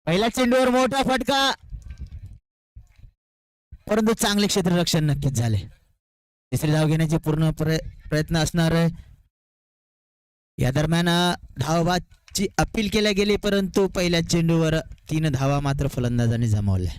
पहिल्या चेंडूवर मोठा फटका, परंतु चांगले क्षेत्ररक्षण नक्कीच झाले. तिसरी धाव घेण्याचे पूर्ण प्रयत्न असणार आहे. या दरम्यान धावबादची अपील केल्या गेली, परंतु पहिल्या चेंडूवर 3 धावा मात्र फलंदाजांनी जमावल्या.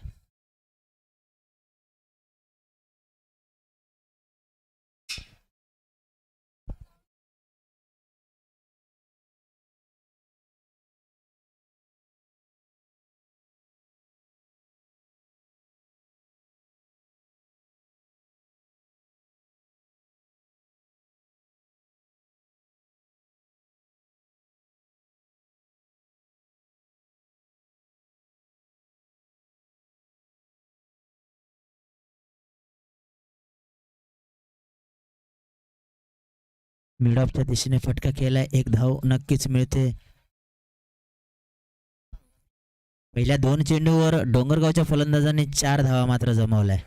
मिड ऑफच्या दिशेने फटका केलाय, 1 धाव नक्कीच मिळते. पहिल्या 2 चेंडूवर डोंगरगावच्या फलंदाजांनी 4 धावा मात्र जमावलाय.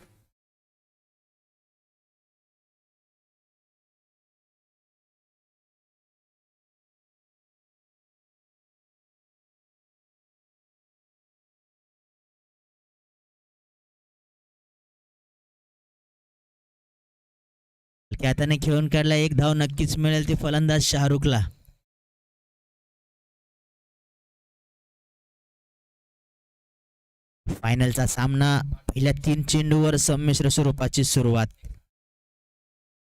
हाताने खेळून काढला, 1 धाव नक्कीच मिळेल ती फलंदाज शाहरुखला. फायनलचा सामना पहिल्या 3 चेंडूवर संमिश्र स्वरूपाची सुरुवात.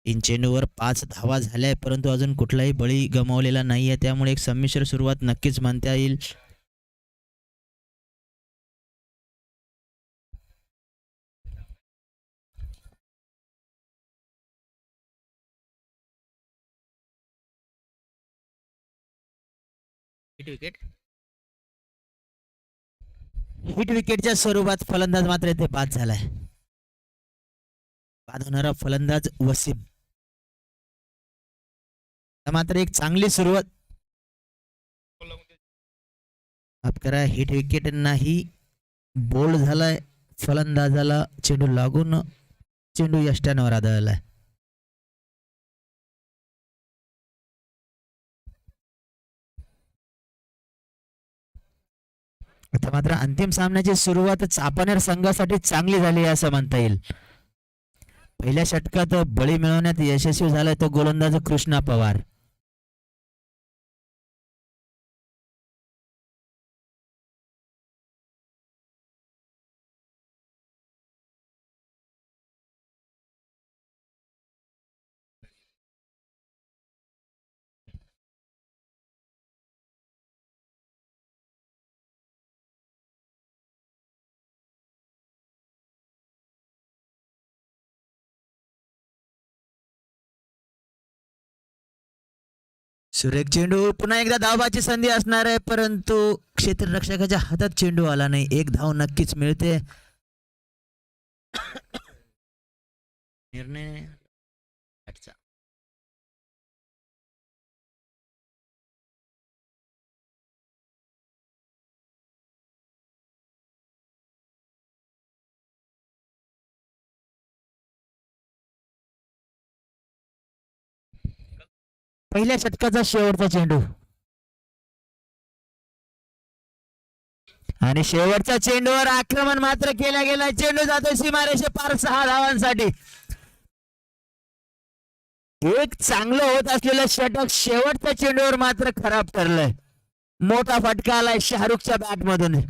3 चेंडूवर 5 धावा झाल्या, परंतु अजून कुठलाही बळी गमावलेला नाहीये, त्यामुळे एक संमिश्र सुरुवात नक्कीच म्हणता येईल. हिट विकेटच्या स्वरूपात फलंदाज मात्र इथे बाद झालाय. बाद होणारा फलंदाज वसीम. मात्र एक चांगली सुरुवात. माफ करा, हिट विकेट नाही, बोल्ड झालाय. फलंदाजाला चेंडू लागून चेंडू यष्ट्यांवर आदळलाय. आता मात्र अंतिम सामन्याची सुरुवात चापानेर संघासाठी चांगली झाली असं म्हणता येईल. पहिल्या षटकात बळी मिळवण्यात यशस्वी झालाय तो गोलंदाज कृष्णा पवार. सुरेख चेंडू, पुन्हा एकदा धावबाची संधी असणार आहे, परंतु क्षेत्ररक्षकाच्या हातात चेंडू आला नाही. 1 धाव नक्कीच मिळते. निर्णय पहिल्या षटकाचा शेवटचा चेंडू आणि शेवटच्या चेंडूवर आक्रमण मात्र केला गेला. चेंडू जातो सीमारेषे पार 6 धावांसाठी. एक चांगलं होत असलेलं षटक शेवटच्या चेंडूवर मात्र खराब ठरलंय. मोठा फटका आलाय शाहरुखच्या बॅट मधून.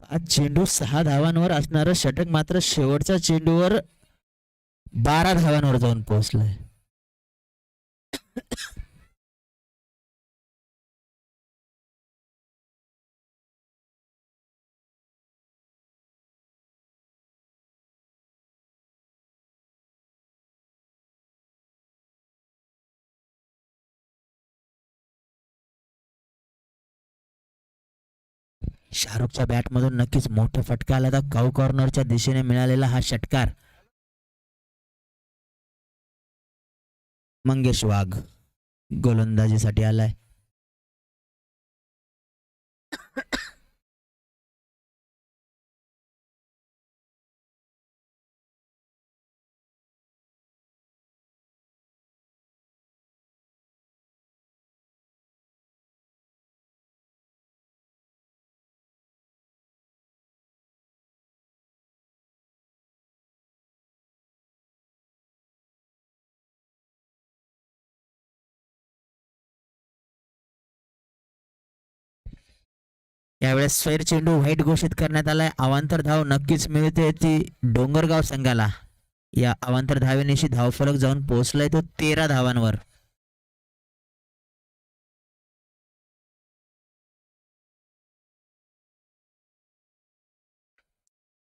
आज चेंडू 6 धावांवर असणारं षटक मात्र शेवटच्या चेंडूवर 12 धावांवर जाऊन पोहोचलंय. शाहरुखच्या बॅट मधून नक्कीच मोठा फटका आला. काऊ कॉर्नरच्या दिशेने मिळालेला हा षटकार मंगेश वाघ गोलंदाजीसाठी आलाय. यावेळेस स्वैर चेंडू व्हाईट घोषित करण्यात आलाय. अवांतर धाव नक्कीच मिळते ती डोंगरगाव संघाला. या अवांतर धावेनिशी धावफलक जाऊन पोहोचलाय तो 13 धावांवर.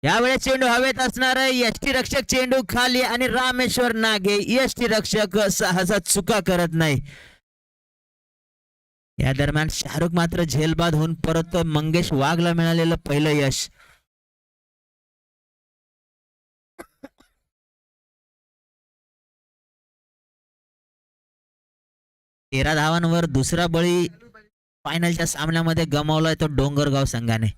यावेळेस चेंडू हवेत असणार आहे. यष्टी रक्षक चेंडू खाली आणि रामेश्वर नागे यष्टी रक्षक सहसा चुका करत नाही. या दरम्यान शाहरुख मात्र झेलबाद होऊन परत मंगेश वाघला मिळालेलं पहिलं यश. तेरा धावांवर दुसरा बळी फायनलच्या सामन्यामध्ये गमावलाय तो डोंगरगाव संघाने.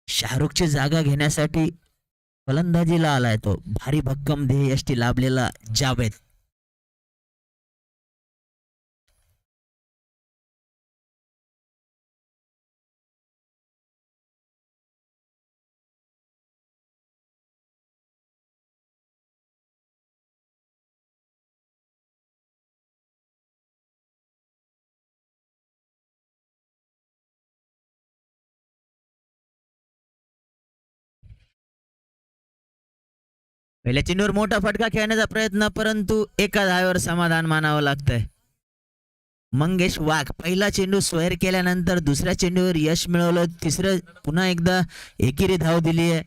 शाहरुखची जागा घेण्यासाठी फलंदाजीला आलाय तो भारी भक्कम ध्येय यष्टी लाभलेला जावेद. पहिल्या चेंडूवर मोठा फटका खेळण्याचा प्रयत्न परंतु एका धावेवर समाधान मानावं लागतंय. मंगेश वाघ पहिला चेंडू स्वैर केल्यानंतर दुसऱ्या चेंडूवर यश मिळवलं. तिसरं पुन्हा एकदा एकेरी धाव दिली आहे.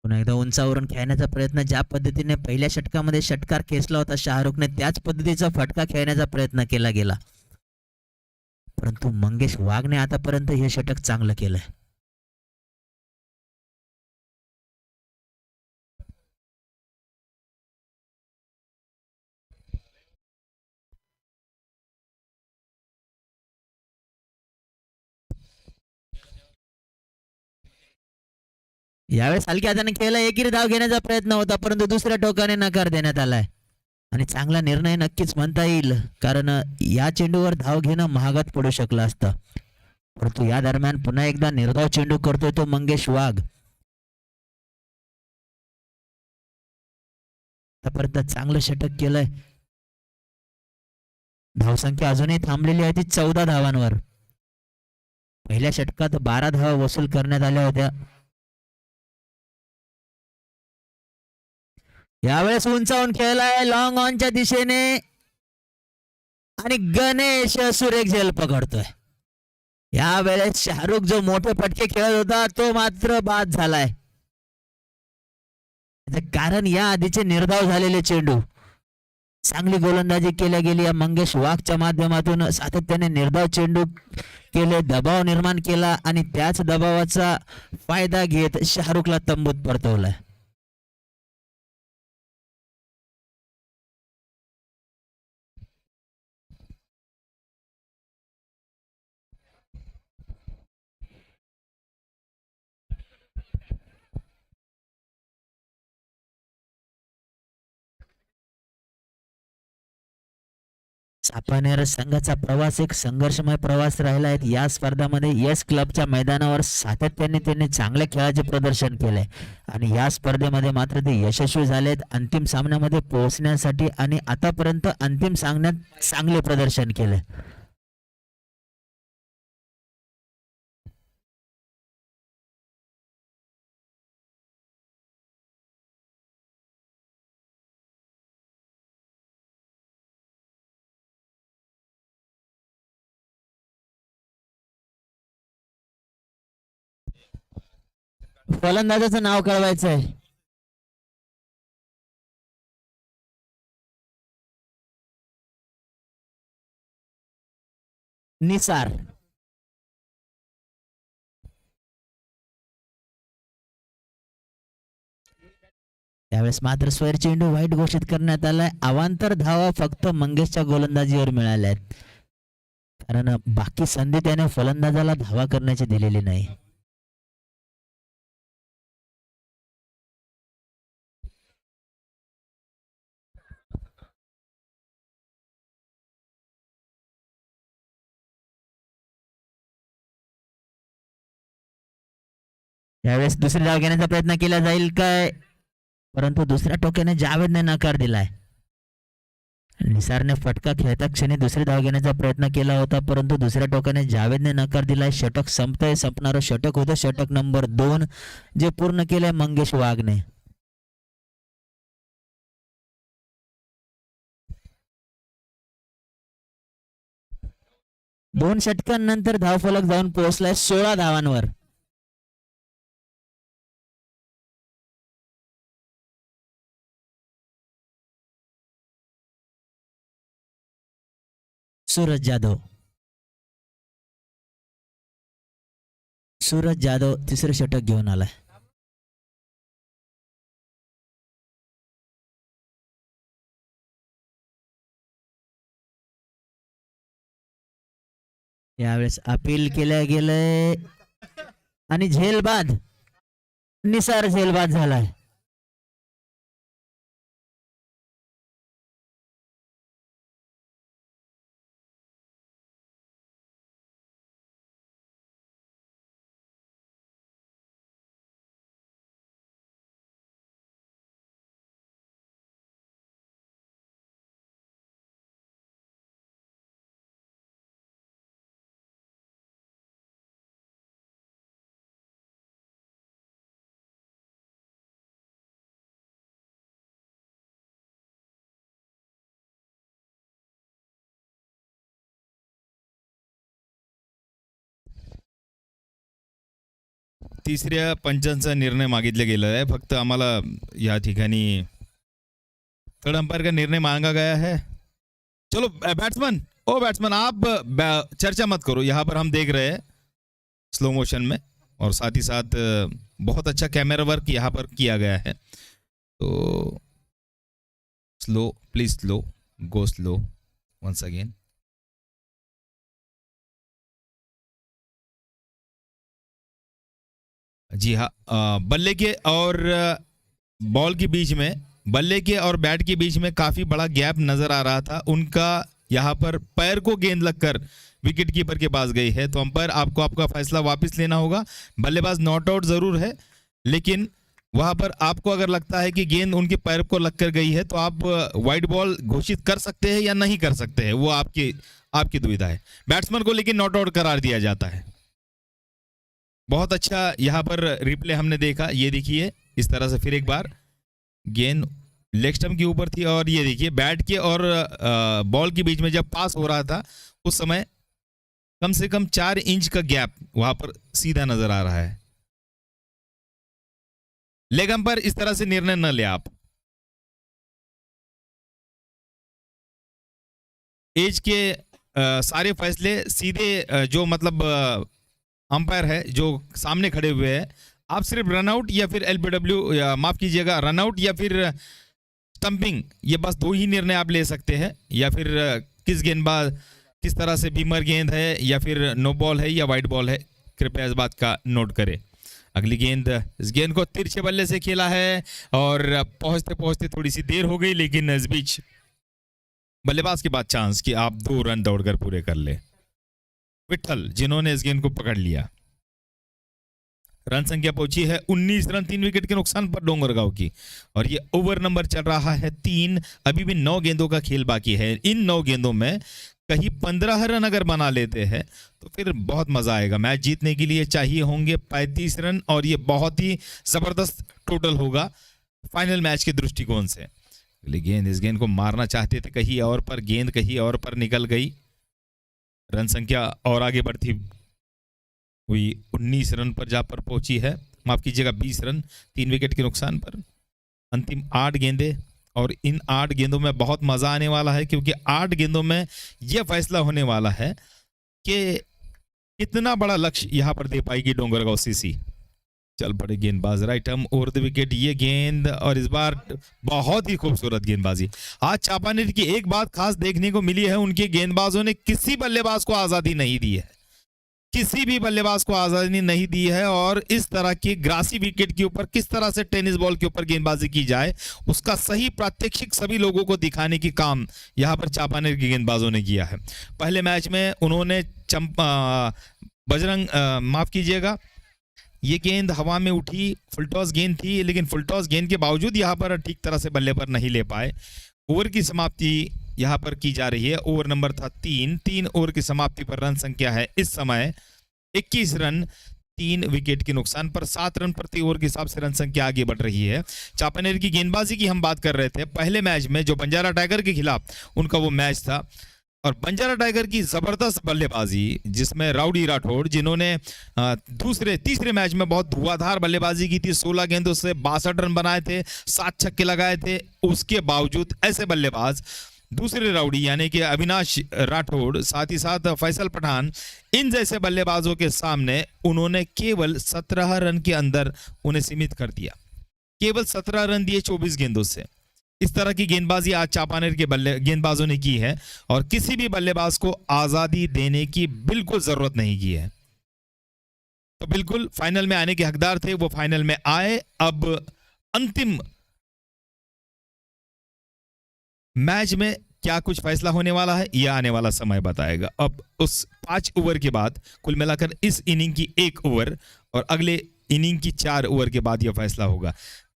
पुन्हा एकदा उंचावरून खेळण्याचा प्रयत्न ज्या पद्धतीने पहिल्या षटकामध्ये षटकार खेचला होता शाहरुखने त्याच पद्धतीचा फटका खेळण्याचा प्रयत्न केला गेला. परंतु मंगेश वाघने आतापर्यंत हे षटक चांगलं केलंय. यावेळेस हलक्या हाताने खेळला एकेरी धाव घेण्याचा प्रयत्न होता परंतु दुसऱ्या टोकाने नकार देण्यात आलाय. आणि चांगला निर्णय नक्कीच म्हणता येईल कारण या चेंडूवर धाव घेणं महागात पडू शकलं असतं. परंतु या दरम्यान पुन्हा एकदा निर्धाव चेंडू करतोय तो मंगेश वाघ. आतापर्यंत चांगलं षटक केलंय. धावसंख्या अजूनही थांबलेली आहे ती 14 धावांवर. पहिल्या षटकात 12 धावा वसूल करण्यात आल्या होत्या. यावेळेस उंचावून खेळलाय लॉंग ऑनच्या दिशेने आणि गणेश सुरेख झेल पकडतोय. यावेळेस शाहरुख जो मोठे फटके खेळत होता तो मात्र बाद झालाय. कारण या आधीचे निर्धाव झालेले चेंडू चांगली गोलंदाजी केल्या गेली या मंगेश वाघच्या माध्यमातून सातत्याने निर्धाव चेंडू केले दबाव निर्माण केला आणि त्याच दबावाचा फायदा घेत शाहरुखला तंबूत परतवलाय. चापानेर संघाचा प्रवास एक संघर्षमय प्रवास राहिला आहे. या स्पर्धामध्ये यस क्लबच्या मैदानावर सातत्याने त्यांनी चांगल्या खेळाचे प्रदर्शन केलंय आणि या स्पर्धेमध्ये मात्र ते यशस्वी झालेत अंतिम सामन्यामध्ये पोहोचण्यासाठी आणि आतापर्यंत अंतिम सामन्यात चांगले प्रदर्शन केले. फलंदाजाचं नाव कळवायचं आहे. निसार. यावेळेस मात्र स्क्वेअर चेंडू वाईट घोषित करण्यात आलाय. अवांतर धावा फक्त मंगेशच्या गोलंदाजीवर मिळाल्या आहेत, कारण बाकी संधी त्याने फलंदाजाला धावा करण्याची दिलेली नाही. यावेळेस दुसरी धाव घेण्याचा प्रयत्न केला जाईल काय, परंतु दुसऱ्या टोक्याने जावेदने नकार दिलाय. निसारने फटका खेळता क्षणी दुसरी धाव घेण्याचा प्रयत्न केला होता, परंतु दुसऱ्या टोकाने जावेदने नकार दिलाय. षटक संपतंय, संपणारं षटक होतं षटक नंबर 2, जे पूर्ण केलंय मंगेश वाघने. दोन षटकांनंतर धावफलक जाऊन पोहोचलाय 16 धावांवर. सूरज जाधव तिसरे षटक घेऊन आलाय. यावेळेस अपील केलं गेलंय आणि झेलबाद, निसार झेलबाद झालाय. तिसऱ्या पंचांचा निर्णय मागितला गेला है. फक्त आम्हाला या ठिकाणी थर्ड अंपायर का निर्णय मांगा गया है. चलो बैट्समैन आप चर्चा मत करो, यहाँ पर हम देख रहे हैं स्लो मोशन में, और साथ ही साथ बहुत अच्छा कैमरा वर्क यहाँ पर किया गया है. तो slow, please slow, go slow once again. जी हाँ, बल्ले के और बॉल के बीच में, बल्ले के और बैट के बीच में काफी बड़ा गैप नजर आ रहा था. उनका यहाँ पर पैर को गेंद लगकर विकेट कीपर के पास गई है. तो अंपायर आपको आपका फैसला वापस लेना होगा. बल्लेबाज नॉट आउट जरूर है, लेकिन वहां पर आपको अगर लगता है कि गेंद उनके पैर को लगकर गई है तो आप वाइड बॉल घोषित कर सकते हैं या नहीं कर सकते हैं, वो आपकी दुविधा है. बैट्समैन को लेकिन नॉट आउट करार दिया जाता है. बहुत अच्छा यहाँ पर रिप्ले हमने देखा. ये देखिए इस तरह से फिर एक बार गेंद लेग स्टंप के ऊपर थी, और ये देखिए बैट के और बॉल के बीच में जब पास हो रहा था उस समय कम से कम 4 इंच का गैप वहां पर सीधा नजर आ रहा है. लेग अंपायर इस तरह से निर्णय न ले आप. एज के सारे फैसले सीधे जो मतलब अंपायर है जो सामने खड़े हुए हैं, आप सिर्फ रनआउट या फिर एलबीडब्ल्यू, या माफ कीजिएगा रनआउट या फिर स्टंपिंग, ये बस 2 ही निर्णय आप ले सकते हैं. या फिर किस गेंदबाज किस तरह से बीमर गेंद है, या फिर नो बॉल है या वाइड बॉल है, कृपया इस बात का नोट करें. अगली गेंद, इस गेंद को तिरछे बल्ले से खेला है और पहुंचते पहुंचते थोड़ी सी देर हो गई, लेकिन इस बीच बल्लेबाज के बाद चांस कि आप 2 रन दौड़कर पूरे कर ले. विठल जिन्होंने इस गेंद को पकड़ लिया. रन संख्या पहुंची है 19 रन 3 विकेट के नुकसान पर डोंगरगांव की, और ये ओवर नंबर चल रहा है 3. अभी भी 9 गेंदों का खेल बाकी है. इन 9 गेंदों में कहीं 15 रन अगर बना लेते हैं तो फिर बहुत मजा आएगा. मैच जीतने के लिए चाहिए होंगे 35 रन, और ये बहुत ही जबरदस्त टोटल होगा फाइनल मैच के दृष्टिकोण से. गेंद, इस गेंद को मारना चाहते थे कहीं और पर, गेंद कहीं और पर निकल गई. रन संख्या और आगे बढ़ती हुई 19 रन पर जा पर पहुंची है. माफ कीजिएगा 20 रन 3 विकेट के नुकसान पर. अंतिम 8 गेंदें, और इन 8 गेंदों में बहुत मजा आने वाला है, क्योंकि 8 गेंदों में यह फैसला होने वाला है कि कितना बड़ा लक्ष्य यहां पर दे पाएगी डोंगरगांव सीसी. चल पड़े गेंदबाज right arm over the wicket, ये गेंद, और इस बार बहुत ही खूबसूरत गेंदबाजी। आज चांपानेर की एक बात खास देखने को मिली है, उनके गेंदबाजों ने किसी बल्लेबाज को आजादी नहीं दी है, किसी भी बल्लेबाज को आजादी नहीं दी है। और इस तरह की ग्रासी विकेट के ऊपर किस तरह से टेनिस बॉल के ऊपर गेंदबाजी की जाए, उसका सही प्रात्यक्षिक सभी लोगों को दिखाने की काम यहां पर चांपानेर के गेंदबाजों ने किया है। पहले मैच में उन्होंने माफ कीजिएगा, ये गेंद हवा में उठी, फुलटॉस गेंद थी, लेकिन फुलटॉस गेंद के बावजूद यहां पर ठीक तरह से बल्ले पर नहीं ले पाए। ओवर की समाप्ति यहां पर की जा रही है, ओवर नंबर था 3 ओवर की समाप्ति पर रन संख्या है इस समय 21 रन, 3 विकेट के नुकसान पर 7 रन प्रति ओवर के हिसाब से रन संख्या आगे बढ़ रही है। चांपानेर की गेंदबाजी की हम बात कर रहे थे, पहले मैच में जो बंजारा टाइगर के खिलाफ उनका वो मैच था, और बंजारा टाइगर की जबरदस्त बल्लेबाजी, जिसमें राउडी राठौड़ जिन्होंने तीसरे मैच में बहुत धुआंधार बल्लेबाजी की थी, 16 गेंदों से 62 रन बनाए थे, 7 छक्के लगाए थे, उसके बावजूद ऐसे बल्लेबाज दूसरे राउडी यानी कि अविनाश राठौड़, साथ ही साथ फैसल पठान, इन जैसे बल्लेबाजों के सामने उन्होंने केवल 17 रन के अंदर उन्हें सीमित कर दिया, केवल 17 रन दिए 24 गेंदों से। इस तरह की गेंदबाजी आज चांपानेर के गेंदबाजों ने की है, और किसी भी बल्लेबाज को आजादी देने की बिल्कुल जरूरत नहीं की है। तो बिल्कुल फाइनल में आने के हकदार थे, वो फाइनल में आए। अब अंतिम मैच में क्या कुछ फैसला होने वाला है, यह आने वाला समय बताएगा। अब उस 5 ओवर के बाद कुल मिलाकर इस इनिंग की 1 ओवर और अगले इनिंग की 4 ओवर के बाद यह फैसला होगा।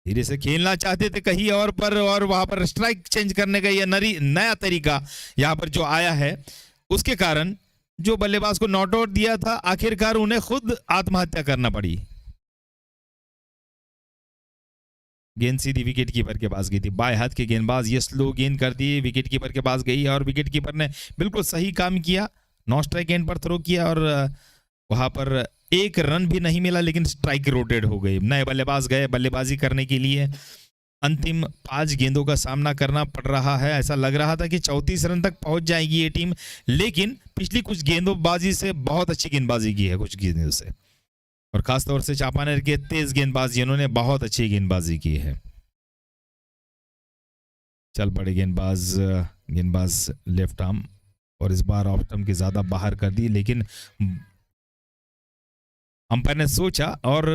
धीरे से खेलना चाहते थे कहीं और पर, और वहां पर स्ट्राइक चेंज करने का यह नया तरीका यहां पर जो आया है, उसके कारण जो बल्लेबाज को नॉट आउट दिया था, आखिरकार उन्हें खुद आत्महत्या करना पड़ी। गेंद सीधी विकेट कीपर के पास गई थी, बाएं हाथ के गेंदबाज ये स्लो गेंद कर दी, विकेट कीपर के पास गई, और विकेट कीपर ने बिल्कुल सही काम किया, नॉन स्ट्राइक एंड पर थ्रो किया, और वहां पर 1 रन भी नहीं मिला, लेकिन स्ट्राइक रोटेट हो गई। नए बल्लेबाज गए बल्लेबाजी करने के लिए, अंतिम 5 गेंदों का सामना करना पड़ रहा है। ऐसा लग रहा था कि 34 रन तक पहुंच जाएगी ये टीम, लेकिन पिछली कुछ गेंदबाजी से बहुत अच्छी गेंदबाजी की है, कुछ गेंदों से, और खासतौर से चांपानेर के तेज गेंदबाज जिन्होंने बहुत अच्छी गेंदबाजी की है। चल पड़े गेंदबाज लेफ्ट आर्म, और इस बार ऑफ स्टंप के ज्यादा बाहर कर दी, लेकिन अंपायर ने सोचा और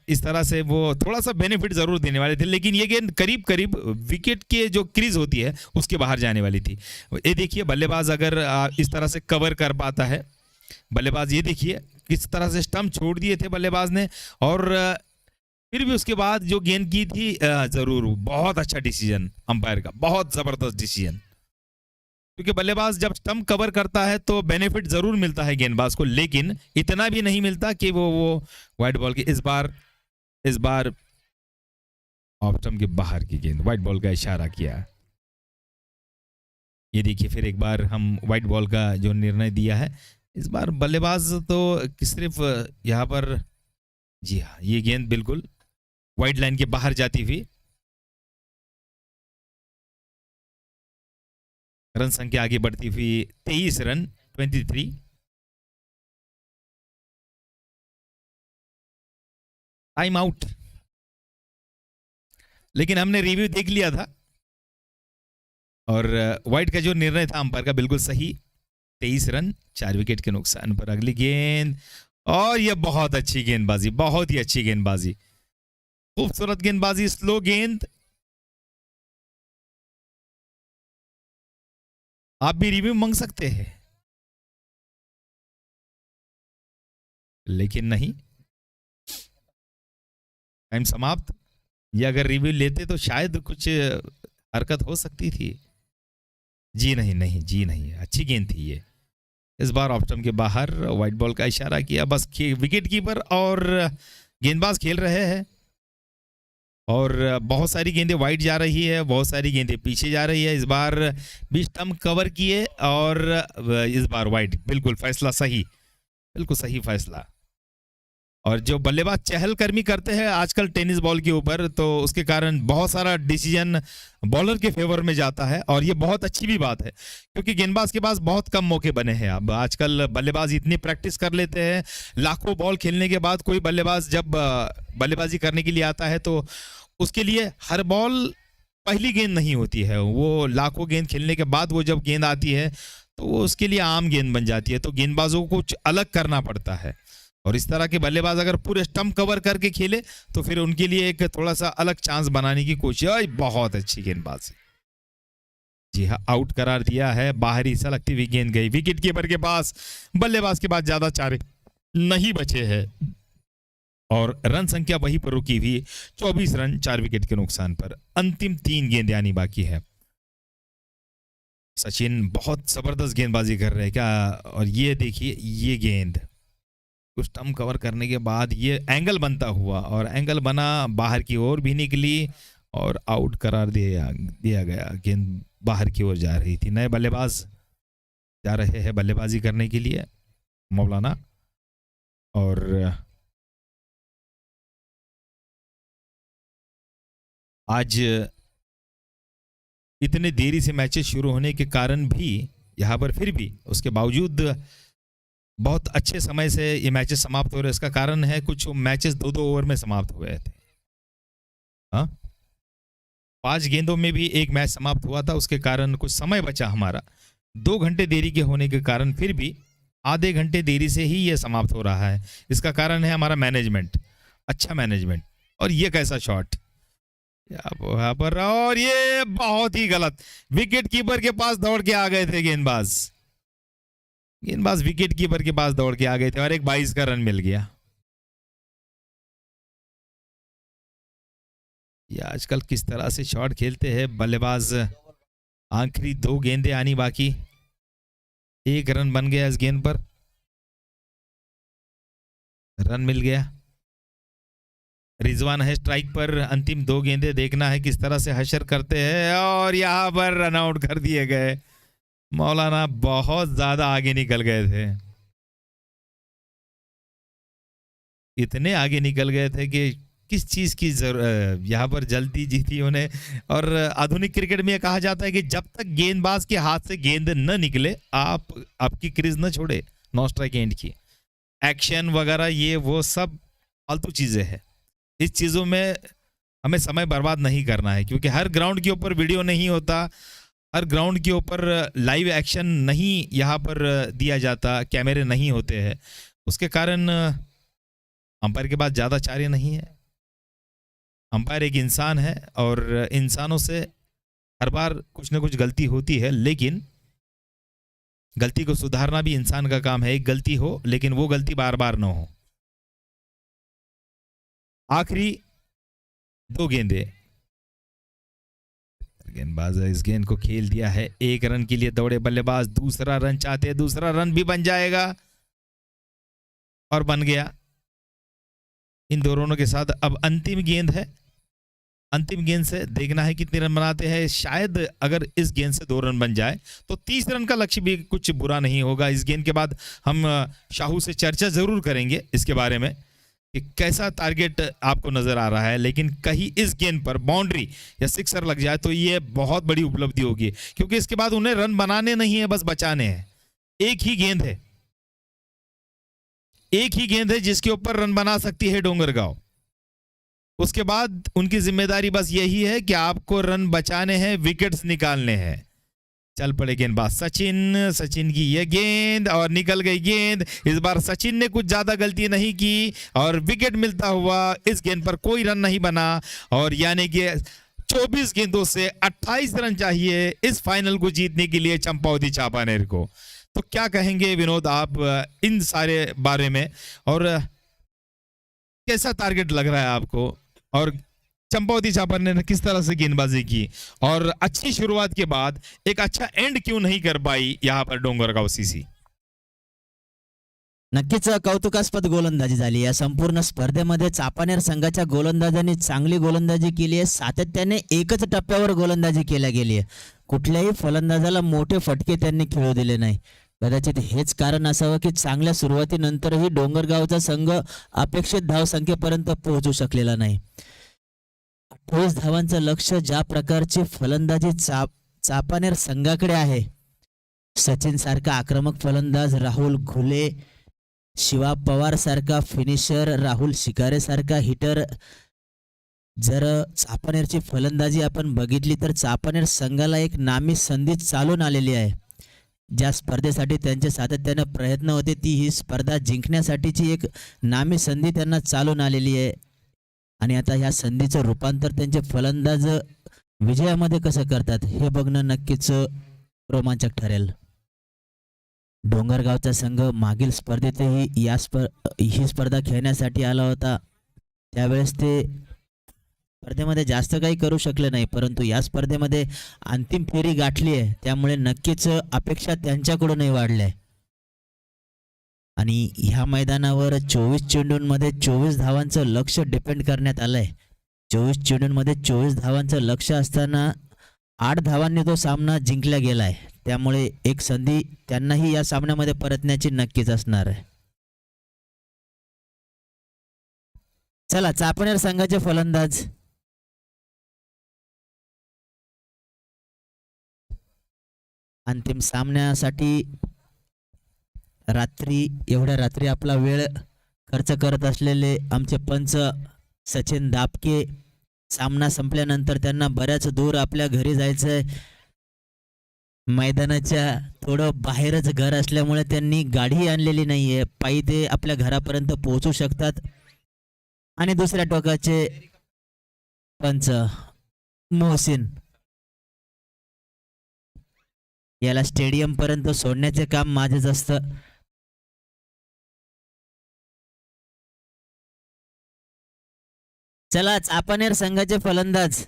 इस तरह से वो थोड़ा सा बेनिफिट जरूर देने वाले थे, लेकिन ये गेंद करीब करीब विकेट के जो क्रीज होती है उसके बाहर जाने वाली थी। ये देखिए बल्लेबाज अगर इस तरह से कवर कर पाता है, बल्लेबाज ये देखिए किस तरह से स्टंप छोड़ दिए थे बल्लेबाज ने, और फिर भी उसके बाद जो गेंद की थी, जरूर बहुत अच्छा डिसीजन अंपायर का, बहुत जबरदस्त डिसीजन, क्योंकि बल्लेबाज जब स्टंप कवर करता है तो बेनिफिट जरूर मिलता है गेंदबाज को, लेकिन इतना भी नहीं मिलता कि वो वाइड बॉल की, इस बार ऑफ स्टंप के बाहर की गेंद, वाइड बॉल का इशारा किया। ये देखिए फिर एक बार हम वाइड बॉल का जो निर्णय दिया है, इस बार बल्लेबाज तो सिर्फ यहाँ पर, जी हाँ, ये गेंद बिल्कुल वाइड लाइन के बाहर जाती हुई, रन संख्या आगे बढ़ती हुई 23 रन 23। टाइम आउट, लेकिन हमने रिव्यू देख लिया था और वाइड का जो निर्णय था अंपायर का बिल्कुल सही, 23 रन 4 विकेट के नुकसान पर। अगली गेंद, और यह बहुत अच्छी गेंदबाजी, बहुत ही अच्छी गेंदबाजी, खूबसूरत गेंदबाजी, स्लो गेंद। आप भी रिव्यू मांग सकते हैं, लेकिन नहीं, टाइम समाप्त। ये अगर रिव्यू लेते तो शायद कुछ हरकत हो सकती थी। जी नहीं, अच्छी गेंद थी ये। इस बार ऑफ स्टंप के बाहर, व्हाइट बॉल का इशारा किया, बस विकेट कीपर और गेंदबाज खेल रहे हैं, और बहुत सारी गेंदें वाइड जा रही है, बहुत सारी गेंदें पीछे जा रही है। इस बार भी स्टंप कवर किए, और इस बार वाइड, बिल्कुल फैसला सही, बिल्कुल सही फैसला। और जो बल्लेबाज चहलकदमी करते हैं आजकल टेनिस बॉल के ऊपर, तो उसके कारण बहुत सारा डिसीजन बॉलर के फेवर में जाता है, और ये बहुत अच्छी भी बात है क्योंकि गेंदबाज के पास बहुत कम मौके बने हैं। अब आजकल बल्लेबाज इतनी प्रैक्टिस कर लेते हैं, लाखों बॉल खेलने के बाद कोई बल्लेबाज जब बल्लेबाजी करने के लिए आता है तो उसके लिए हर बॉल पहली गेंद नहीं होती है, वो लाखों गेंद खेलने के बाद वो जब गेंद आती है तो वो उसके लिए आम गेंद बन जाती है, तो गेंदबाजों को कुछ अलग करना पड़ता है। और इस तरह के बल्लेबाज अगर पूरे स्टंप कवर करके खेले तो फिर उनके लिए एक थोड़ा सा अलग चांस बनाने की कोशिश है। बहुत अच्छी गेंदबाजी, जी हाँ, आउट करार दिया है, बाहरी सलगती हुई गेंद गई विकेट कीपर के पास। बल्लेबाज के पास ज्यादा चारे नहीं बचे हैं और रन संख्या वहीं पर रुकी हुई 24 रन 4 विकेट के नुकसान पर। अंतिम 3 गेंदें आनी बाकी है। सचिन बहुत जबरदस्त गेंदबाजी कर रहे हैं क्या, और ये देखिए ये गेंद कुछ स्टंप कवर करने के बाद ये एंगल बनता हुआ, और एंगल बना बाहर की ओर भी निकली और आउट करार दिया गया। गेंद बाहर की ओर जा रही थी। नए बल्लेबाज जा रहे हैं बल्लेबाजी करने के लिए, मौलाना, और आज इतने देरी से मैचेस शुरू होने के कारण भी यहाँ पर फिर भी उसके बावजूद बहुत अच्छे समय से ये मैचेस समाप्त हो रहे हैं। इसका कारण है कुछ मैचेस 2-2 ओवर में समाप्त हो गए थे। हाँ, 5 गेंदों में भी एक मैच समाप्त हुआ था, उसके कारण कुछ समय बचा हमारा। 2 घंटे देरी के होने के कारण फिर भी आधे घंटे देरी से ही ये समाप्त हो रहा है। इसका कारण है हमारा मैनेजमेंट, अच्छा मैनेजमेंट। और ये कैसा शॉट यहाँ पर, और ये बहुत ही गलत, विकेट कीपर के पास दौड़ के आ गए थे गेंदबाज विकेट कीपर के पास दौड़ के आ गए थे और एक 22 का रन मिल गया। ये आजकल किस तरह से शॉट खेलते हैं बल्लेबाज। आखिरी 2 गेंदें आनी बाकी, 1 रन बन गया इस गेंद पर, रन मिल गया। रिजवान है स्ट्राइक पर, अंतिम 2 गेंदें देखना है किस तरह से हशर करते हैं, और यहां पर रन आउट कर दिए गए। मौलाना बहुत ज्यादा आगे निकल गए थे, इतने आगे निकल गए थे कि किस चीज की यहाँ पर जल्दी जीती उन्हें। और आधुनिक क्रिकेट में यह कहा जाता है कि जब तक गेंदबाज के हाथ से गेंद न निकले आपकी क्रीज न छोड़े, नो स्ट्राइक एंड की एक्शन वगैरह ये वो सब फालतू चीजें हैं। इस चीजों में हमें समय बर्बाद नहीं करना है, क्योंकि हर ग्राउंड के ऊपर वीडियो नहीं होता, हर ग्राउंड के ऊपर लाइव एक्शन नहीं यहाँ पर दिया जाता, कैमरे नहीं होते हैं। उसके कारण अंपायर के पास ज़्यादा चारे नहीं है। अंपायर एक इंसान है और इंसानों से हर बार कुछ ना कुछ गलती होती है, लेकिन गलती को सुधारना भी इंसान का काम है। एक गलती हो लेकिन वो गलती बार बार ना हो। आखिरी 2 गेंदें, गेंदबाज इस गेंद को खेल दिया है। 1 रन के लिए दौड़े बल्लेबाज, दूसरा रन चाहते, दूसरा रन भी बन जाएगा और बन गया। इन दोनों के साथ अब अंतिम गेंद है, अंतिम गेंद से देखना है कितने रन बनाते हैं। शायद अगर इस गेंद से 2 रन बन जाए तो 30 रन का लक्ष्य भी कुछ बुरा नहीं होगा। इस गेंद के बाद हम शाहू से चर्चा जरूर करेंगे इसके बारे में कि कैसा टारगेट आपको नजर आ रहा है, लेकिन कहीं इस गेंद पर बाउंड्री या सिक्सर लग जाए तो ये बहुत बड़ी उपलब्धि होगी, क्योंकि इसके बाद उन्हें रन बनाने नहीं है, बस बचाने हैं। एक ही गेंद है, एक ही गेंद है जिसके ऊपर रन बना सकती है डोंगरगांव। उसके बाद उनकी जिम्मेदारी बस यही है कि आपको रन बचाने हैं, विकेट्स निकालने हैं। चल पड़े गेंदबाज सचिन की यह गेंद और निकल गई गेंद। इस बार सचिन ने कुछ ज्यादा गलती नहीं की और विकेट मिलता हुआ इस गेंद पर कोई रन नहीं बना, और यानी कि 24 गेंदों से 28 रन चाहिए इस फाइनल को जीतने के लिए चंपावती चांपानेर को। तो क्या कहेंगे विनोद आप इन सारे बारे में, और कैसा टारगेट लग रहा है आपको, और चंपावती चांपानेर ने किस तरह से गेंदबाजी की, और अच्छी शुरुआत के बाद एक अच्छा एंड क्यों नहीं कर पाई यहाँ पर डोंगरगाव सीसी? नक्कीच कौतुकास्पद गोलंदाजी झाली या संपूर्ण स्पर्धेमध्ये। चापानेर संघाच्या गोलंदाजांनी चांगली गोलंदाजी केली आहे, सातत्याने एकच टप्प्यावर गोलंदाजी केल्या गेली आहे, कुठल्याही फलंदाजाला मोठे फटके त्यांनी खेळू दिले नाही। कदाचित हेच कारण असावं की चांगल्या सुरुवातीनंतरही डोंगरगावचा संघ अपेक्षित धावसंख्येपर्यंत पोहोचू शकलेला नाही. 28 धावांचं लक्ष ज्या प्रकारची फलंदाजी चापानेर संघाकडे आहे, सचिन सारखा आक्रमक फलंदाज, राहुल घुले, शिवा पवार सारखा फिनिशर, राहुल शिकारे सारखा हिटर, जर चापानेरची फलंदाजी आपण बघितली तर चापानेर संघाला एक नामी संधी चालून आलेली आहे. ज्या स्पर्धेसाठी त्यांचे सातत्याने प्रयत्न होते ती ही स्पर्धा जिंकण्यासाठीची एक नामी संधी त्यांना चालून आलेली आहे. आणि आता ह्या संधीचं रूपांतर त्यांचे फलंदाज विजयामध्ये कसं करतात हे बघणं नक्कीच रोमांचक ठरेल. डोंगरगावचा संघ मागील स्पर्धेतही ही स्पर्धा खेळण्यासाठी आला होता. त्यावेळेस ते स्पर्धेमध्ये जास्त काही करू शकले नाही, परंतु या स्पर्धेमध्ये अंतिम फेरी गाठली आहे, त्यामुळे नक्कीच अपेक्षा त्यांच्याकडूनही वाढल्या. आणि ह्या मैदानावर 24 चेंडूंमध्ये 24 धावांचं लक्ष डिपेंड करण्यात आलंय. 24 चेंडूंमध्ये 24 धावांचं लक्ष असताना 8 धावांनी तो सामना जिंकला गेलाय. त्यामुळे एक संधी त्यांनाही या सामन्यामध्ये परतण्याची नक्कीच असणार आहे. चला, चापनेर संघाचे फलंदाज अंतिम सामन्यासाठी एवढ्या रात्री आपला वेळ खर्च करत असलेले आमचे पंच सचिन दापके, सामना संपल्यानंतर त्यांना बऱ्याच दूर आपल्या घरी जायचंय. मैदानाच्या थोडं बाहेरच घर असल्यामुळे त्यांनी गाडी आणलेली नाहीये, पायी ते आपल्या घरापर्यंत पोहोचू शकतात. आणि दुसऱ्या टोकाचे पंच मोहसिन, याला स्टेडियम पर्यंत सोडण्याचे काम माझेच असतं. चला, चापानेर संघाचे फलंदाज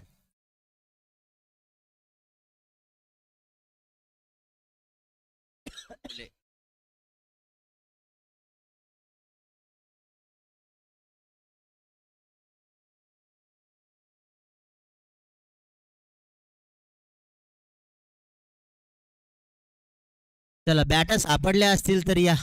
चला, बॅटा सापडल्या असतील तर या.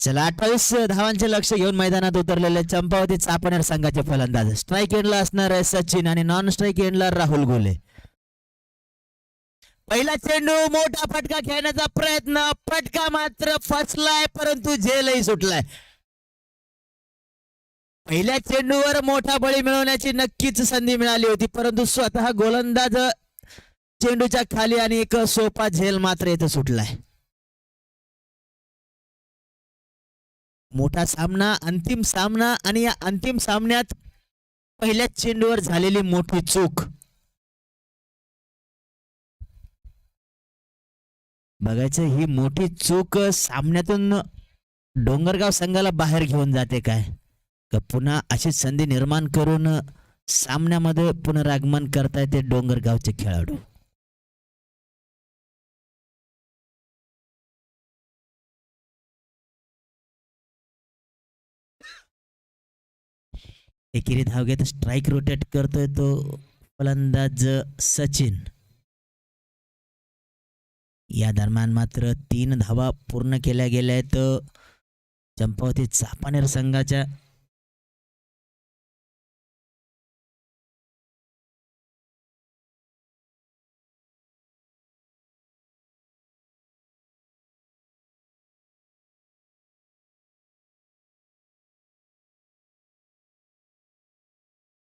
चला, 28 धावांचे लक्ष घेऊन मैदानात उतरलेले चंपावती चापनेर संघाचे फलंदाज. स्ट्राईक एंडला असणार आहे सचिन आणि नॉन स्ट्राईक एंडला राहुल घुले. पहिला चेंडू, मोठा फटका खेळण्याचा प्रयत्न, फटका मात्र फसलाय, परंतु झेलही सुटलाय. पहिल्या चेंडूवर मोठा बळी मिळवण्याची नक्कीच संधी मिळाली होती, परंतु स्वतः गोलंदाज चेंडूच्या खाली आणि एक सोपा झेल मात्र इथं सुटलाय. मोठा सामना, अंतिम सामना, आणि या अंतिम सामन्यात पहिल्या चेंडूवर झालेली मोठी चूक. बघायचं ही मोठी चूक सामन्यातून डोंगरगाव संघाला बाहेर घेऊन जाते काय, का पुन्हा अशी संधी निर्माण करून सामन्यामध्ये पुनरागमन करता येते डोंगरगावचे खेळाडू. एकेरी धाव घेत स्ट्राईक रोटेट करतोय तो फलंदाज सचिन. या दरम्यान मात्र 3 धावा पूर्ण केल्या गेल्या आहेत चंपावती चापानेर संघाच्या.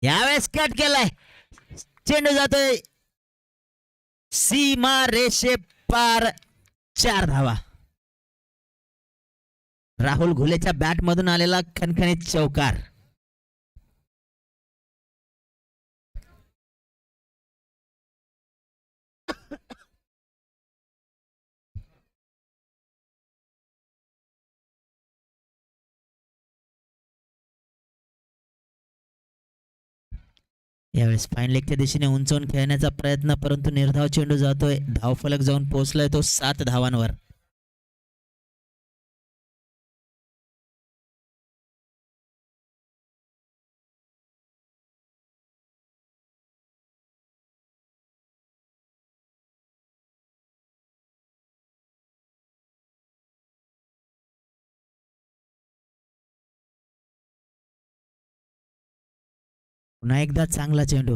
यावेळेस कट केलाय, चेंडू जातोय सीमा रेषे पार. 4 धावा. राहुल घुलेच्या बॅट मधून आलेला खणखणीत चौकार. यावेळेस फाईन लेगच्या दिशेने उंचावून खेळण्याचा प्रयत्न, परंतु निर्धाव चेंडू जातोय. धावफलक जाऊन पोहोचलाय तो 7 धावांवर. पुन्हा एकदा चांगला चेंडू.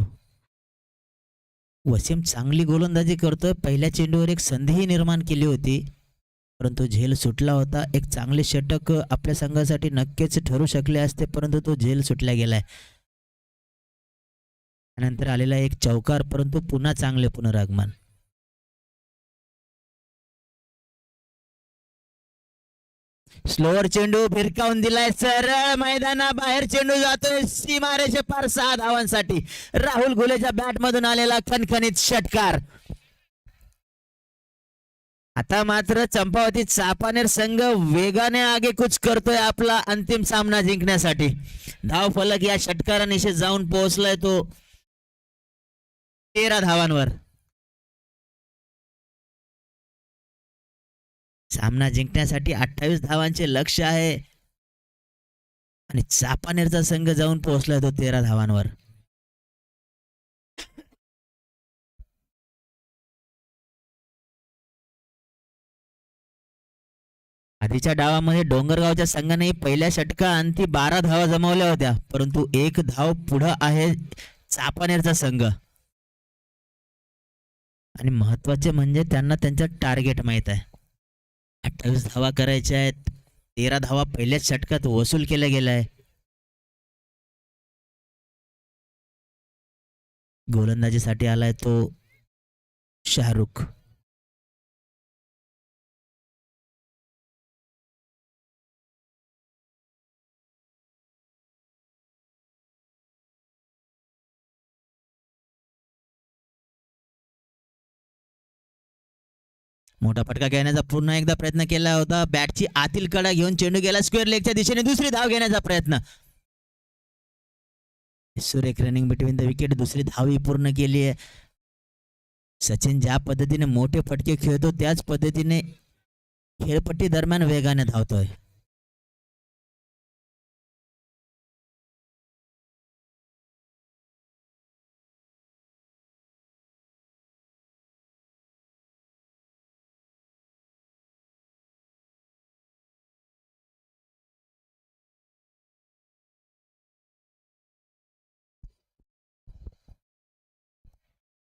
वसीम चांगली गोलंदाजी करतोय. पहिल्या चेंडूवर एक संधीही निर्माण केली होती, परंतु झेल सुटला होता. एक चांगले षटक आपल्या संघासाठी नक्कीच ठरू शकले असते, परंतु तो झेल सुटला गेलाय. नंतर आलेला एक चौकार, परंतु पुन्हा चांगले पुनरागमन. स्लोअर चेंडू भिरकावून दिलाय, सरळ मैदानाबाहेर चेंडू जातोय सीमारेषे पार. 6 धावांसाठी राहुल घुलेच्या बॅट मधून आलेला खणखणीत षटकार. आता मात्र चंपावती चापानेर संघ वेगाने आगेकूच करतोय आपला अंतिम सामना जिंकण्यासाठी. धाव फलक या षटकारानिशी जाऊन पोहोचलाय तो 13 धावांवर. सामना जिंकण्यासाठी 28 धावांचे लक्ष्य आहे आणि चापानेरचा संघ जाऊन पोहोचलाय तो 13 धावांवर. आधीच्या डावामध्ये डोंगरगावच्या संघाने पहिल्या षटकाअंती 12 धावा जमवल्या होत्या, परंतु 1 धाव पुढे आहे चापानेरचा संघ. आणि महत्वाचे म्हणजे त्यांना त्यांचं टार्गेट माहित आहे. 28 धावा करायच्या आहेत. 13 धावा पहिल्याच षटकात वसूल केल्या गेलाय. गोलंदाजीसाठी आलाय तो शाहरुख. मोठा फटका घेण्याचा पुन्हा एकदा प्रयत्न केला होता. बॅटची आतील कडा घेऊन चेंडू गेला स्क्वेअर लेगच्या दिशेने. दुसरी धाव घेण्याचा प्रयत्न. सुरेख रनिंग बिटवीन द विकेट. दुसरी धाव पूर्ण केली आहे. सचिन ज्या पद्धतीने मोठे फटके खेळतो त्याच पद्धतीने खेळपट्टी दरम्यान वेगाने धावतोय.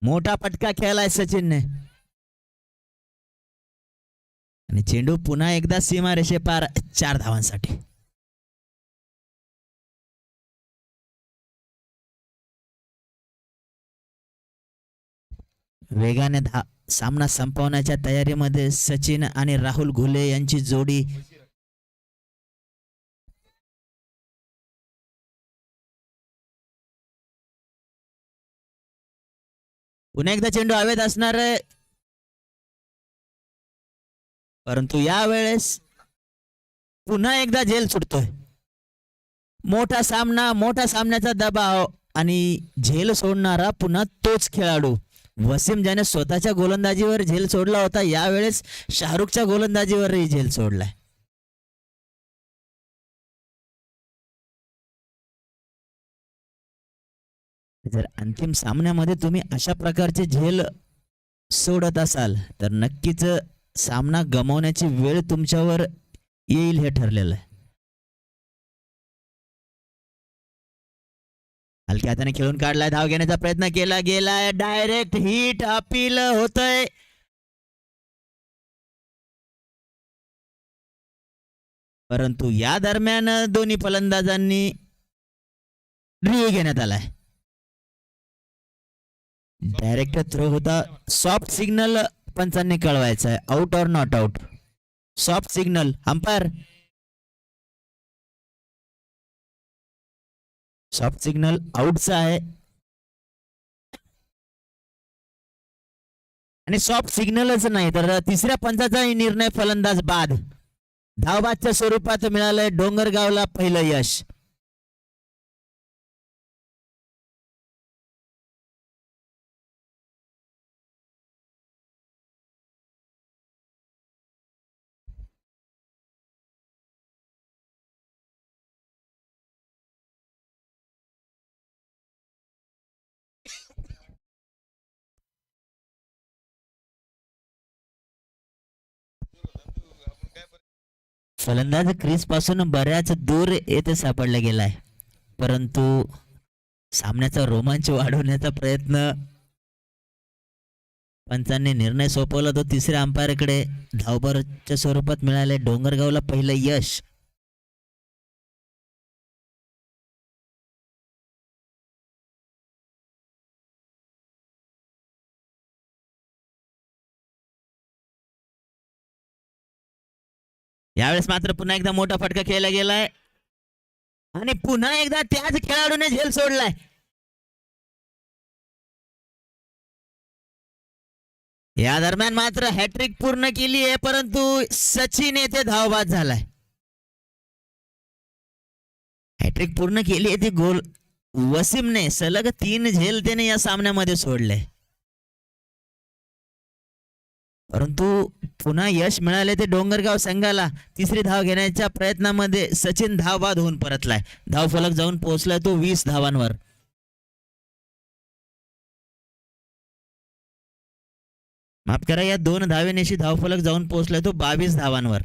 मोठा फटका खेळलाय सचिनने आणि चेंडू पुन्हा एकदा सीमारेषे पार. 4 धावांसाठी. वेगाने सामना संपवण्याच्या तयारीमध्ये सचिन आणि राहुल घुले यांची जोडी. पुन्हा एकदा चेंडू हवेत असणार आहे, परंतु यावेळेस पुन्हा एकदा झेल सुटतोय. मोठा सामना, मोठा सामन्याचा दबाव आणि झेल सोडणारा पुन्हा तोच खेळाडू. वसीम ज्याने स्वतःच्या गोलंदाजीवर झेल सोडला होता, यावेळेस शाहरुखच्या गोलंदाजीवरही झेल सोडलाय. जर अंतिम सामन्यामध्ये तुम्ही अशा प्रकारचे झेल सोडत असाल तर नक्कीच सामना गमावण्याची वेळ तुमच्यावर येईल हे ठरलेलं आहे. हलक्या हाताने खेळून काढलाय, धाव घेण्याचा प्रयत्न केला गेलाय, डायरेक्ट हिट अपील होतय. परंतु या दरम्यान दोन्ही फलंदाजांनी रिव्ह्यू घेण्यात आलाय. डायरेक्ट थ्रो होता, सॉफ्ट सिग्नल पंचांनी कळवायचा आहे, आउट और not out. Soft signal umpire, soft signal आउटचा आहे आणि सॉफ्ट सिग्नलच नाही तर तिसऱ्या पंचाचाही निर्णय फलंदाज बाद. धावबादच्या स्वरूपात मिळालंय डोंगरगावला पहिलं यश. फलंदाज क्रीज पासून बऱ्याच दूर येथे सापडला गेलाय, परंतु सामन्याचा रोमांच वाढवण्याचा प्रयत्न पंचांनी निर्णय सोपवला तो तिसऱ्या अंपायरकडे. धावभरच्या स्वरूपात मिळाले डोंगरगावला पहिलं यश. यावेळेस मात्र पुन्हा एकदा मोठा फटका खेळला गेलाय आणि पुन्हा एकदा त्याच खेळाडूने झेल सोडलाय. या दरम्यान मात्र हॅट्रिक पूर्ण केली आहे, परंतु सचिन येथे धावबाद झालाय. हॅट्रिक पूर्ण केली आहे ती गोल वसीमने. सलग 3 झेल त्याने या सामन्यामध्ये सोडले, परंतु पुन्हा यश मिळाले ते डोंगरगाव संघाला. तिसरी धाव घेण्याच्या प्रयत्नामध्ये सचिन धावबाद होऊन परतलाय. धावफलक जाऊन पोहोचलाय तो 20 धावांवर. माफ करा, या 2 धावेनेशी धावफलक जाऊन पोहोचलाय तो 22 धावांवर.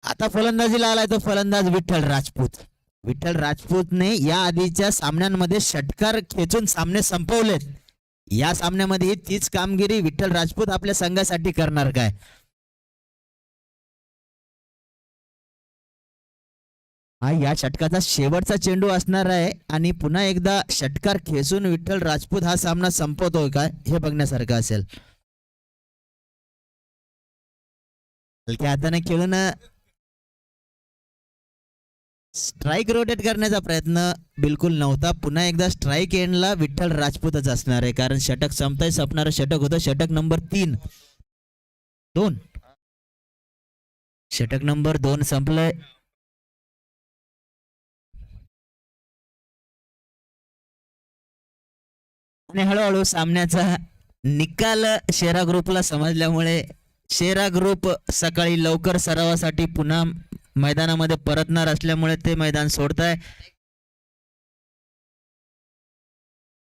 आता फलंदाजीला आलाय तो फलंदाज विठ्ठल राजपूत. विठ्ठल राजपूतने या आधीच्या सामन्यांमध्ये षटकार खेचून सामने संपवलेत. या सामन्यामध्ये तीच कामगिरी विठ्ठल राजपूत आपल्या संघासाठी करणार काय? हा या षटकाचा शेवटचा चेंडू असणार आहे आणि पुन्हा एकदा षटकार खेचून विठ्ठल राजपूत हा सामना संपवतोय काय हे बघण्यासारखं असेल. हलक्या हाताने खेळून स्ट्राइक रोटेट करण्याचा प्रयत्न बिलकुल नव्हता. पुन्हा एकदा स्ट्राइक एंडला विठ्ठल राजपूतच असणार आहे, कारण षटक संपताय संपणारं षटक होतं. षटक नंबर 2 षटक नंबर 2 संपलंय. आणि हळूहळू सामन्याचा निकाल शेरा ग्रुपला समजल्यामुळे शेरा ग्रुप सकाळी लवकर सरावासाठी पुन्हा मैदानामध्ये परतणार असल्यामुळे ते मैदान सोडताय.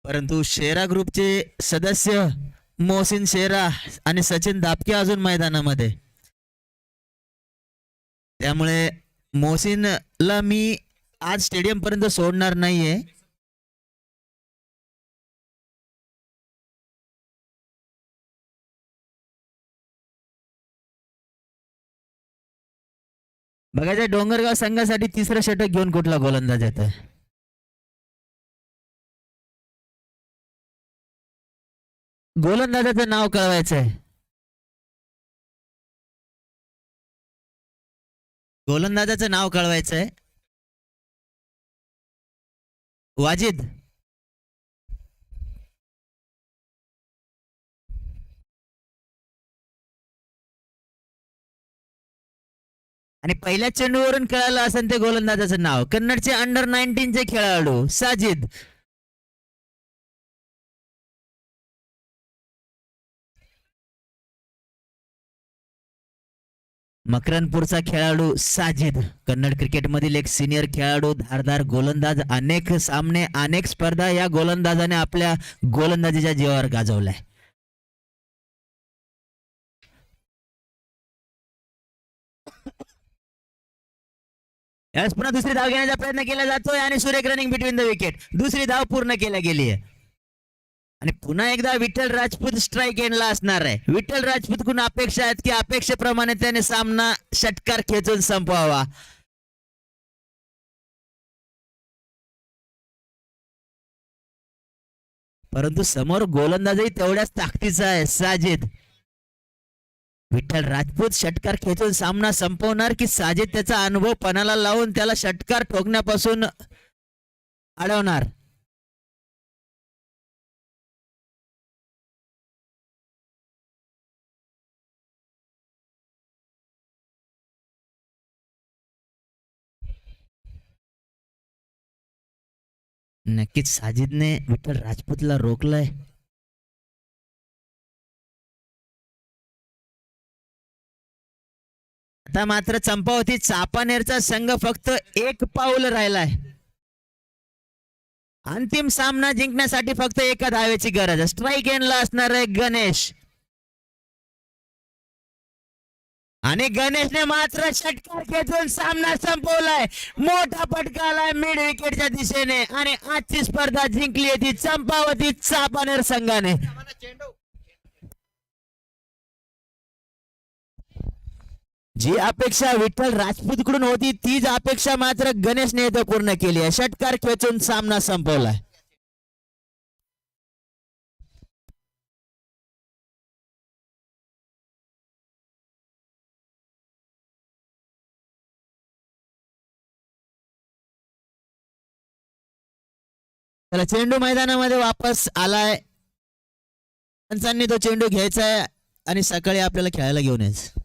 परंतु शेरा ग्रुपचे सदस्य मोहसिन शेरा आणि सचिन दापके अजून मैदानामध्ये, त्यामुळे मोहसिनला मी आज स्टेडियम पर्यंत सोडणार नाहीये. बघायचं डोंगरगाव संघासाठी तिसरं षटक घेऊन कुठला गोलंदाज येत आहे. गोलंदाजाचं नाव कळवायचंय. गोलंदाजाचं नाव कळवायचंय. वाजिद. आणि पहिल्या चेंडूवरून कळालं असेल ते गोलंदाजाचं नाव. कन्नडचे अंडर-19 चे खेळाडू साजिद. मकरनपूरचा खेळाडू साजिद. कन्नड क्रिकेटमधील एक सिनियर खेळाडू, धारदार गोलंदाज. अनेक सामने, अनेक स्पर्धा या गोलंदाजाने आपल्या गोलंदाजीच्या जीवावर गाजवलाय. यावेळेस पुन्हा दुसरी धाव घेण्याचा प्रयत्न केला जातोय आणि सुरेख रनिंग बिटवीन द विकेट. दुसरी धाव पूर्ण केल्या गेली आहे आणि पुन्हा एकदा विठ्ठल राजपूत स्ट्राईक एंडला असणार आहे. विठ्ठल राजपूत कडून अपेक्षा आहेत की अपेक्षेप्रमाणे त्याने सामना षटकार खेचून संपवावा. परंतु समोर गोलंदाजही तेवढ्याच ताकदीचा आहे साजिद. विठ्ठल राजपूत षटकार खेचून सामना संपवणार की साजिद त्याचा अनुभव पणाला लावून त्याला षटकार ठोकण्यापासून अडवणार. नक्कीच साजिदने विठ्ठल राजपूतला रोखलंय. आता मात्र चंपावती चापानेरचा संघ फक्त एक पाऊल राहिलाय. अंतिम सामना जिंकण्यासाठी फक्त एका धावेची गरज आहे. स्ट्राईक एंडला असणार आहे गणेश आणि गणेशने मात्र षटकार खेचून सामना संपवलाय. मोठा फटका आलाय मिड विकेटच्या दिशेने आणि आजची स्पर्धा जिंकली आहे ती चंपावती चापानेर संघाने. जी अपेक्षा विठ्ठल राजपूत कडून होती तीच अपेक्षा मात्र गणेशने इथं पूर्ण केली आहे. षटकार खेचून सामना संपवलाय. त्याला चेंडू मैदानामध्ये वापस आलाय. पंचांनी तो चेंडू घ्यायचा आहे आणि सकाळी आपल्याला खेळायला घेऊन यायचं.